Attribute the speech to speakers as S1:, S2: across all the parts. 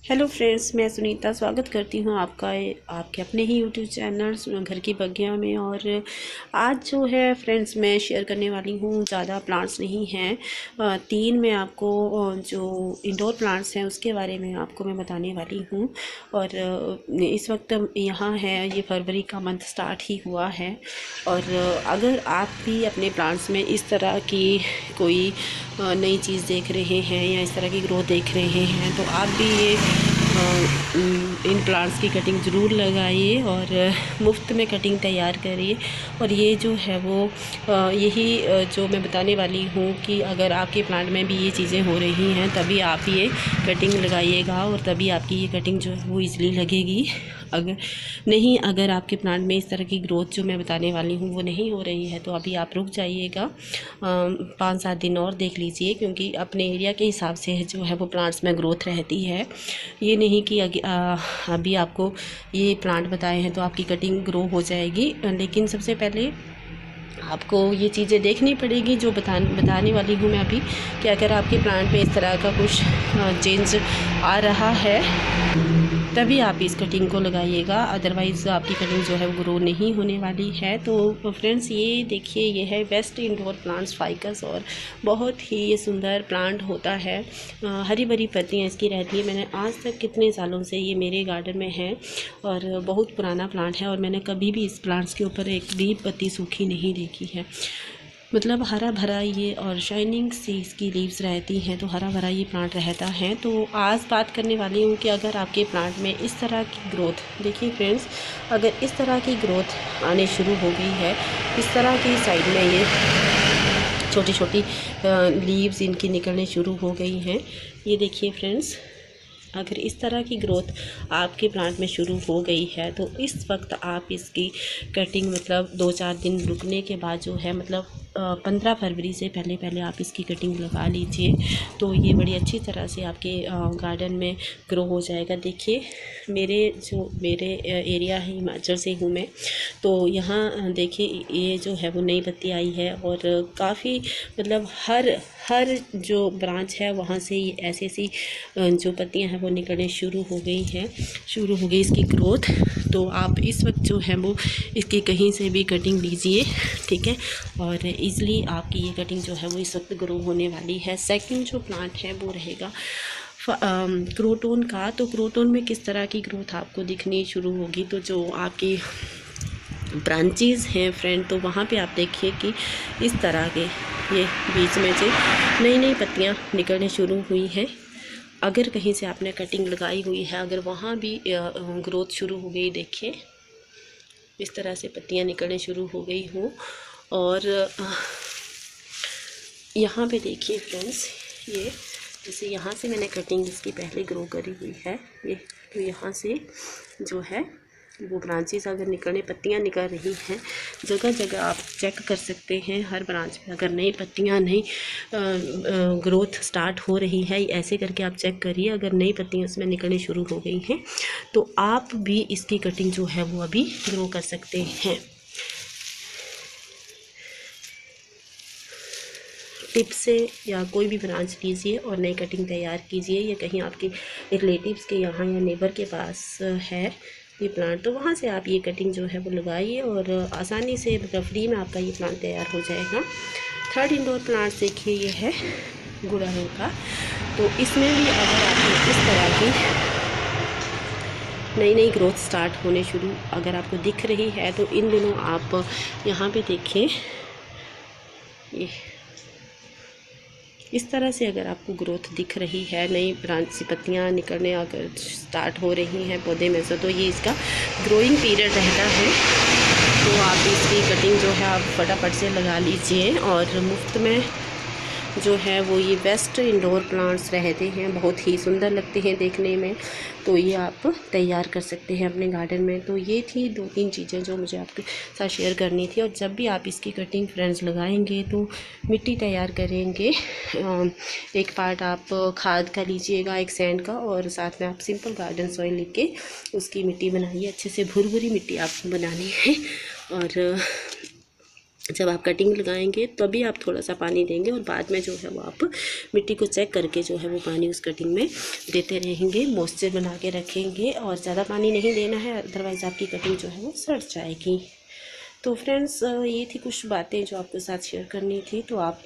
S1: Hello friends, मैं सुनीता स्वागत करती हूँ आपका आपके अपने ही यूट्यूब चैनल घर की बगिया में। और आज जो है फ्रेंड्स मैं शेयर करने वाली हूँ, ज़्यादा प्लांट्स नहीं हैं। तीन मैं आपको जो इंडोर प्लांट्स हैं उसके बारे में आपको मैं बताने वाली हूँ। और इस वक्त यहाँ है, ये फरवरी का मंथ स्टार्ट ही हुआ है। और अगर आप भी अपने प्लांट्स में इस तरह की कोई नई चीज़ देख रहे हैं या इस तरह की ग्रोथ देख रहे हैं, तो आप भी ये इन प्लांट्स की कटिंग ज़रूर लगाइए और मुफ्त में कटिंग तैयार करिए। और ये जो है वो यही जो मैं बताने वाली हूँ कि अगर आपके प्लांट में भी ये चीज़ें हो रही हैं तभी आप ये कटिंग लगाइएगा और तभी आपकी ये कटिंग जो है वो ईज़िली लगेगी। अगर आपके प्लांट में इस तरह की ग्रोथ जो मैं बताने वाली हूँ वो नहीं हो रही है तो अभी आप रुक जाइएगा, 5-7 दिन और देख लीजिए, क्योंकि अपने एरिया के हिसाब से जो है वो प्लांट्स में ग्रोथ रहती है। ये नहीं कि अभी आपको ये प्लांट बताए हैं तो आपकी कटिंग ग्रो हो जाएगी, लेकिन सबसे पहले आपको ये चीज़ें देखनी पड़ेगी जो बताने वाली हूँ मैं अभी, कि अगर आपके प्लांट में इस तरह का कुछ चेंज आ रहा है तभी आप इस कटिंग को लगाइएगा, अदरवाइज़ आपकी कटिंग जो है वो ग्रो नहीं होने वाली है। तो फ्रेंड्स ये देखिए, ये है वेस्ट इंडोर प्लांट्स फाइकस, और बहुत ही ये सुंदर प्लांट होता है। हरी भरी पत्तियाँ इसकी रहती है। मैंने आज तक कितने सालों से ये मेरे गार्डन में है और बहुत पुराना प्लांट है, और मैंने कभी भी इस प्लांट्स के ऊपर एक भी पत्ती सूखी नहीं देखी है। मतलब हरा भरा ये, और शाइनिंग सी इसकी लीव्स रहती हैं, तो हरा भरा ये प्लांट रहता है। तो आज बात करने वाली हूँ कि अगर आपके प्लांट में इस तरह की ग्रोथ, देखिए फ्रेंड्स, अगर इस तरह की ग्रोथ आने शुरू हो गई है, इस तरह की साइड में ये छोटी छोटी लीव्स इनकी निकलने शुरू हो गई हैं, ये देखिए फ्रेंड्स, अगर इस तरह की ग्रोथ आपके प्लांट में शुरू हो गई है तो इस वक्त आप इसकी कटिंग मतलब 2-4 दिन रुकने के बाद जो है, मतलब 15 फरवरी से पहले पहले आप इसकी कटिंग लगा लीजिए, तो ये बड़ी अच्छी तरह से आपके गार्डन में ग्रो हो जाएगा। देखिए मेरे एरिया है, हिमाचल से हूँ मैं, तो यहाँ देखिए ये जो है वो नई पत्ती आई है, और काफ़ी मतलब हर जो ब्रांच है वहाँ से ऐसी ऐसी जो पत्तियाँ हैं वो निकलने शुरू हो गई इसकी ग्रोथ। तो आप इस वक्त जो है वो इसकी कहीं से भी कटिंग लीजिए, ठीक है, और ईज़िली आपकी ये कटिंग जो है वो इस वक्त ग्रो होने वाली है। सेकंड जो प्लांट है वो रहेगा क्रोटोन का। तो क्रोटोन में किस तरह की ग्रोथ आपको दिखनी शुरू होगी, तो जो आपकी ब्रांचेस हैं फ्रेंड, तो वहाँ पे आप देखिए कि इस तरह के ये बीच में से नई नई पत्तियाँ निकलने शुरू हुई हैं। अगर कहीं से आपने कटिंग लगाई हुई है, अगर वहाँ भी ग्रोथ शुरू हो गई, देखिए इस तरह से पत्तियाँ निकलने शुरू हो गई हों। और यहाँ पे देखिए फ्रेंड्स, ये जैसे यहाँ से मैंने कटिंग इसकी पहले ग्रो करी हुई है, ये तो यहाँ से जो है वो ब्रांचेस अगर निकलने, पत्तियाँ निकल रही हैं, जगह जगह आप चेक कर सकते हैं हर ब्रांच में अगर नई पत्तियाँ, नई ग्रोथ स्टार्ट हो रही है, ऐसे करके आप चेक करिए। अगर नई पत्तियाँ उसमें निकलनी शुरू हो गई हैं तो आप भी इसकी कटिंग जो है वो अभी ग्रो कर सकते हैं। टिप से या कोई भी ब्रांच लीजिए और नई कटिंग तैयार कीजिए, या कहीं आपके रिलेटिव्स के यहाँ या नेबर के पास है ये प्लांट, तो वहाँ से आप ये कटिंग जो है वो लगाइए और आसानी से, मतलब फ्री में आपका ये प्लांट तैयार हो जाएगा। थर्ड इंडोर प्लांट देखिए, ये है गुड़हल का। तो इसमें भी अगर आपको इस तरह की नई नई ग्रोथ स्टार्ट होने शुरू अगर आपको दिख रही है, तो इन दिनों आप यहाँ पे देखिए, ये इस तरह से अगर आपको ग्रोथ दिख रही है, नई ब्रांच से पत्तियाँ निकलने अगर स्टार्ट हो रही हैं पौधे में से, तो ये इसका ग्रोइंग पीरियड रहता है। तो आप इसकी कटिंग जो है आप फटाफट से लगा लीजिए, और मुफ्त में जो है वो ये बेस्ट इंडोर प्लांट्स रहते हैं, बहुत ही सुंदर लगते हैं देखने में, तो ये आप तैयार कर सकते हैं अपने गार्डन में। तो ये थी 2-3 चीज़ें जो मुझे आपके साथ शेयर करनी थी। और जब भी आप इसकी कटिंग फ्रेंड्स लगाएंगे तो मिट्टी तैयार करेंगे, एक पार्ट आप खाद का लीजिएगा, एक सैंड का, और साथ में आप सिंपल गार्डन सॉइल लेके उसकी मिट्टी बनाइए। अच्छे से भुरभुरी मिट्टी आपको बनानी है, और जब आप कटिंग लगाएंगे तभी आप थोड़ा सा पानी देंगे और बाद में जो है वो आप मिट्टी को चेक करके जो है वो पानी उस कटिंग में देते रहेंगे, मॉइस्चर बना के रखेंगे। और ज़्यादा पानी नहीं देना है, अदरवाइज़ आपकी कटिंग जो है वो सड़ जाएगी। तो फ्रेंड्स ये थी कुछ बातें जो आपके साथ शेयर करनी थी। तो आप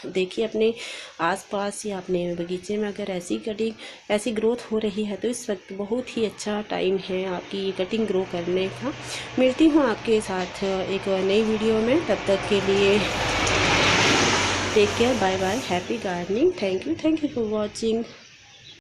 S1: देखिए अपने आसपास या अपने बगीचे में अगर ऐसी ग्रोथ हो रही है तो इस वक्त बहुत ही अच्छा टाइम है आपकी कटिंग ग्रो करने का। मिलती हूँ आपके साथ एक नई वीडियो में, तब तक के लिए take care, bye bye, happy gardening, thank you for watching.